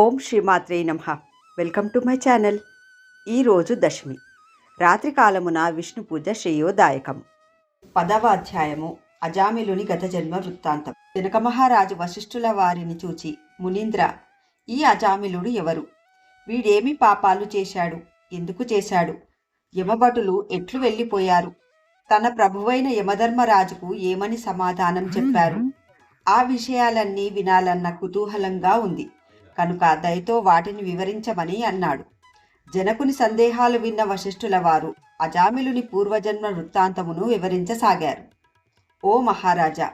ఓం శ్రీమాత్రే నమః. Welcome to my channel. ఈరోజు దశమి రాత్రి కాలమున విష్ణు పూజ శ్రేయోదాయకం. 10వ అధ్యాయము అజామిలుని గత జన్మ వృత్తాంతం. జనక మహారాజు వశిష్ఠుల వారిని చూచి, మునీంద్ర, ఈ అజామిలుడు ఎవరు? వీడేమి పాపాలు చేశాడు? ఎందుకు చేశాడు? యమభటులు ఎట్లు వెళ్ళిపోయారు? తన ప్రభువైన యమధర్మరాజుకు ఏమని సమాధానం చెప్పారు? ఆ విషయాలన్నీ వినాలన్న కుతూహలంగా ఉంది కనుక దయతో వాటిని వివరించమని అన్నాడు. జనకుని సందేహాలు విన్న వశిష్ఠుల వారు అజామిలుని పూర్వజన్మ వృత్తాంతమును వివరించసాగారు. ఓ మహారాజా,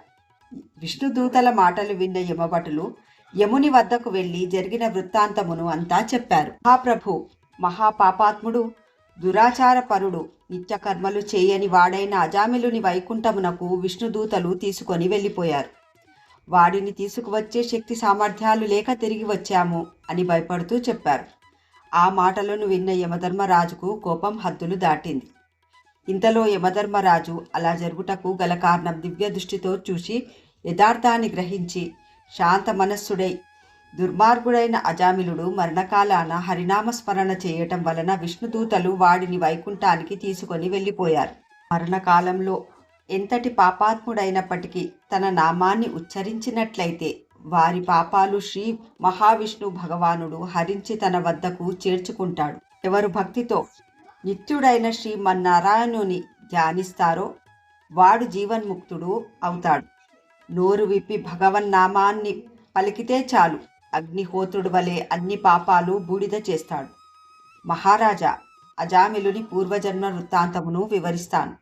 విష్ణుదూతల మాటలు విన్న యమభటులు యముని వద్దకు వెళ్ళి జరిగిన వృత్తాంతమును అంతా చెప్పారు. మహాప్రభు, మహాపాపాత్ముడు, దురాచారపరుడు, నిత్యకర్మలు చేయని వాడైన అజామిలుని వైకుంఠమునకు విష్ణుదూతలు తీసుకొని వెళ్ళిపోయారు. వాడిని తీసుకువచ్చే శక్తి సామర్థ్యాలు లేక తిరిగి వచ్చాము అని భయపడుతూ చెప్పారు. ఆ మాటలను విన్న యమధర్మరాజుకు కోపం హద్దులు దాటింది. ఇంతలో యమధర్మరాజు అలా జరుగుటకు గల కారణం దివ్య దృష్టితో చూసి యథార్థాన్ని గ్రహించి శాంత మనస్సుడై, దుర్మార్గుడైన అజామిలుడు మరణకాలాన హరినామస్మరణ చేయటం వలన విష్ణుదూతలు వాడిని వైకుంఠానికి తీసుకొని వెళ్ళిపోయారు. మరణకాలంలో ఎంతటి పాపాత్ముడైనప్పటికీ తన నామాన్ని ఉచ్చరించినట్లయితే వారి పాపాలు శ్రీ మహావిష్ణు భగవానుడు హరించి తన వద్దకు చేర్చుకుంటాడు. ఎవరు భక్తితో నిత్యుడైన శ్రీమన్నారాయణుని ధ్యానిస్తారో వాడు జీవన్ముక్తుడు అవుతాడు. నోరు విప్పి భగవన్నామాన్ని పలికితే చాలు, అగ్నిహోత్రుడు వలె అన్ని పాపాలు బూడిద చేస్తాడు. మహారాజా, అజామిలుని పూర్వజన్మ వృత్తాంతమును వివరిస్తాను,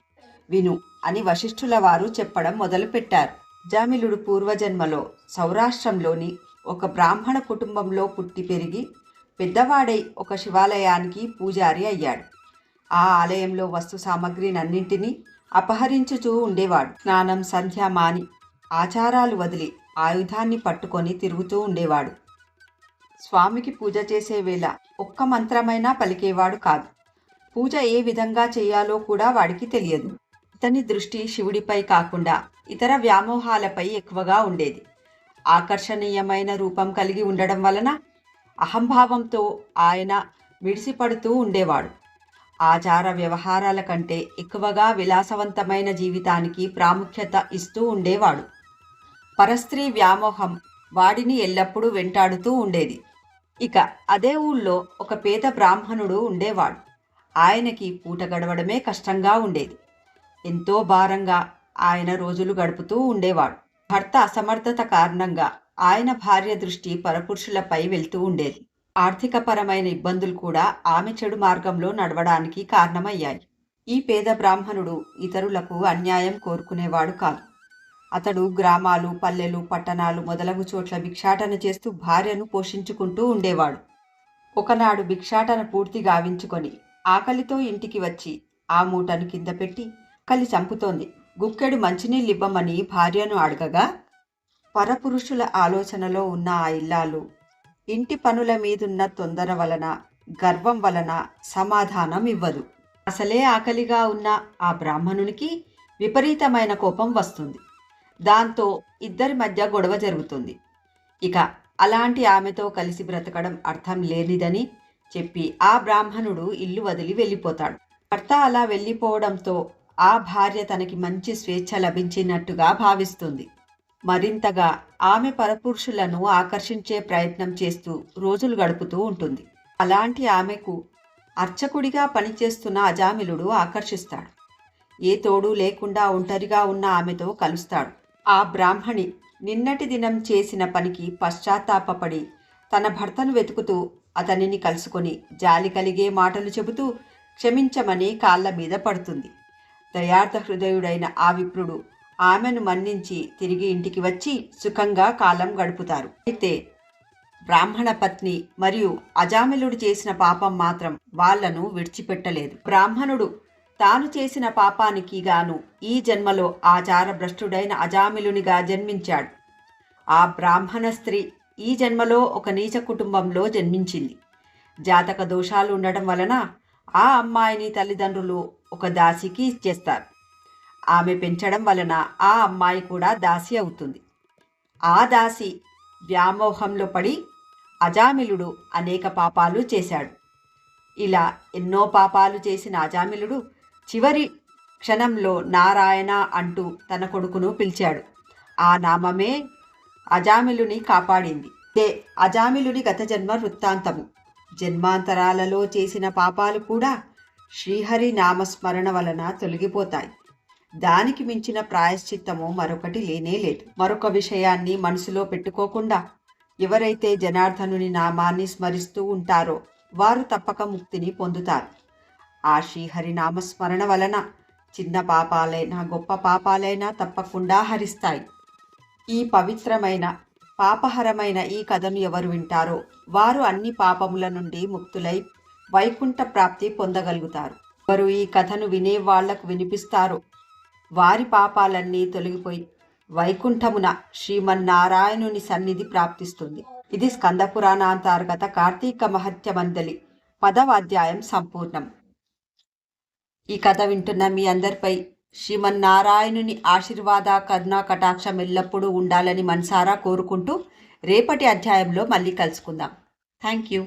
విను అని వశిష్ఠుల వారు చెప్పడం మొదలుపెట్టారు. అజామిలుడు పూర్వజన్మలో సౌరాష్ట్రంలోని ఒక బ్రాహ్మణ కుటుంబంలో పుట్టి పెరిగి పెద్దవాడై ఒక శివాలయానికి పూజారి అయ్యాడు. ఆ ఆలయంలో వస్తు సామగ్రినన్నింటినీ అపహరించుచూ ఉండేవాడు. స్నానం, సంధ్య మాని ఆచారాలు వదిలి ఆయుధాన్ని పట్టుకొని తిరుగుతూ ఉండేవాడు. స్వామికి పూజ చేసే వేళ ఒక్క మంత్రమైనా పలికేవాడు కాదు. పూజ ఏ విధంగా చేయాలో కూడా వాడికి తెలియదు. ఇతని దృష్టి శివుడిపై కాకుండా ఇతర వ్యామోహాలపై ఎక్కువగా ఉండేది. ఆకర్షణీయమైన రూపం కలిగి ఉండడం వలన అహంభావంతో ఆయన మిడిసిపడుతూ ఉండేవాడు. ఆచార వ్యవహారాల కంటే ఎక్కువగా విలాసవంతమైన జీవితానికి ప్రాముఖ్యత ఇస్తూ ఉండేవాడు. పరస్త్రీ వ్యామోహం వాడిని ఎల్లప్పుడూ వెంటాడుతూ ఉండేది. ఇక అదే ఊళ్ళో ఒక పేద బ్రాహ్మణుడు ఉండేవాడు. ఆయనకి పూట గడవడమే కష్టంగా ఉండేది. ఎంతో భారంగా ఆయన రోజులు గడుపుతూ ఉండేవాడు. భర్త అసమర్థత కారణంగా ఆయన భార్య దృష్టి పరపురుషులపై వెళ్తూ ఉండేది. ఆర్థికపరమైన ఇబ్బందులు కూడా ఆమె చెడు మార్గంలో నడవడానికి కారణమయ్యాయి. ఈ పేద బ్రాహ్మణుడు ఇతరులకు అన్యాయం కోరుకునేవాడు కాదు. అతడు గ్రామాలు, పల్లెలు, పట్టణాలు మొదలగు చోట్ల భిక్షాటన చేస్తూ భార్యను పోషించుకుంటూ ఉండేవాడు. ఒకనాడు భిక్షాటన పూర్తి గావించుకొని ఆకలితో ఇంటికి వచ్చి ఆ మూటను కింద పెట్టి, ఆకలి చంపుతోంది, గుక్కెడు మంచినీళ్ళివ్వమని భార్యను అడగగా, పరపురుషుల ఆలోచనలో ఉన్న ఆ ఇల్లాలు ఇంటి పనుల మీదున్న తొందర వలన, గర్వం వలన సమాధానం ఇవ్వదు. అసలే ఆకలిగా ఉన్న ఆ బ్రాహ్మణునికి విపరీతమైన కోపం వస్తుంది. దాంతో ఇద్దరి మధ్య గొడవ జరుగుతుంది. ఇక అలాంటి ఆమెతో కలిసి బ్రతకడం అర్థం లేనిదని చెప్పి ఆ బ్రాహ్మణుడు ఇల్లు వదిలి వెళ్ళిపోతాడు. భర్త అలా వెళ్ళిపోవడంతో ఆ భార్య తనకి మంచి స్వేచ్ఛ లభించినట్టుగా భావిస్తుంది. మరింతగా ఆమె పరపురుషులను ఆకర్షించే ప్రయత్నం చేస్తూ రోజులు గడుపుతూ ఉంటుంది. అలాంటి ఆమెకు అర్చకుడిగా పనిచేస్తున్న అజామిలుడు ఆకర్షిస్తాడు. ఏ తోడు లేకుండా ఒంటరిగా ఉన్న ఆమెతో కలుస్తాడు. ఆ బ్రాహ్మణి నిన్నటి దినం చేసిన పనికి పశ్చాత్తాపపడి తన భర్తను వెతుకుతూ అతనిని కలుసుకొని జాలి కలిగే మాటలు చెబుతూ క్షమించమని కాళ్ళ మీద పడుతుంది. దయార్థ హృదయుడైన ఆ విప్రుడు ఆమెను మన్నించి తిరిగి ఇంటికి వచ్చి సుఖంగా కాలం గడుపుతారు. అయితే బ్రాహ్మణ పత్ని మరియు అజామిలుడు చేసిన పాపం మాత్రం వాళ్లను విడిచిపెట్టలేదు. బ్రాహ్మణుడు తాను చేసిన పాపానికి గాను ఈ జన్మలో ఆచార భ్రష్టుడైన అజామిలునిగా జన్మించాడు. ఆ బ్రాహ్మణ స్త్రీ ఈ జన్మలో ఒక నీచ కుటుంబంలో జన్మించింది. జాతక దోషాలు ఉండడం వలన ఆ అమ్మాయిని తల్లిదండ్రులు ఒక దాసికి ఇచ్చేస్తారు. ఆమె పెంచడం వలన ఆ అమ్మాయి కూడా దాసి అవుతుంది. ఆ దాసి వ్యామోహంలో పడి అజామిలుడు అనేక పాపాలు చేశాడు. ఇలా ఎన్నో పాపాలు చేసిన అజామిలుడు చివరి క్షణంలో నారాయణ అంటూ తన కొడుకును పిలిచాడు. ఆ నామమే అజామిలుని కాపాడింది. ఇదే అజామిలుని గత జన్మ వృత్తాంతము. జన్మాంతరాలలో చేసిన పాపాలు కూడా శ్రీహరి నామస్మరణ వలన తొలగిపోతాయి. దానికి మించిన ప్రాయశ్చిత్తము మరొకటి లేనే లేదు. మరొక విషయాన్ని మనసులో పెట్టుకోకుండా ఎవరైతే జనార్దనుని నామాన్ని స్మరిస్తూ ఉంటారో వారు తప్పక ముక్తిని పొందుతారు. ఆ శ్రీహరి నామస్మరణ వలన చిన్న పాపాలైనా గొప్ప పాపాలైనా తప్పకుండా హరిస్తాయి. ఈ పవిత్రమైన పాపహరమైన ఈ కథను ఎవరు వింటారో వారు అన్ని పాపముల నుండి ముక్తులై వైకుంఠ ప్రాప్తి పొందగలుగుతారు. ఎవరు ఈ కథను వినే వాళ్లకు వినిపిస్తారో వారి పాపాలన్నీ తొలగిపోయి వైకుంఠమున శ్రీమన్నారాయణుని సన్నిధి ప్రాప్తిస్తుంది. ఇది స్కంద పురాణాంతర్గత కార్తీక మహత్య మండలి 10వ అధ్యాయం సంపూర్ణం. ఈ కథ వింటున్న మీ అందరిపై శ్రీమన్నారాయణుని ఆశీర్వాద కరుణా కటాక్షం ఎల్లప్పుడూ ఉండాలని మనసారా కోరుకుంటూ రేపటి అధ్యాయంలో మళ్ళీ కలుసుకుందాం. Thank you.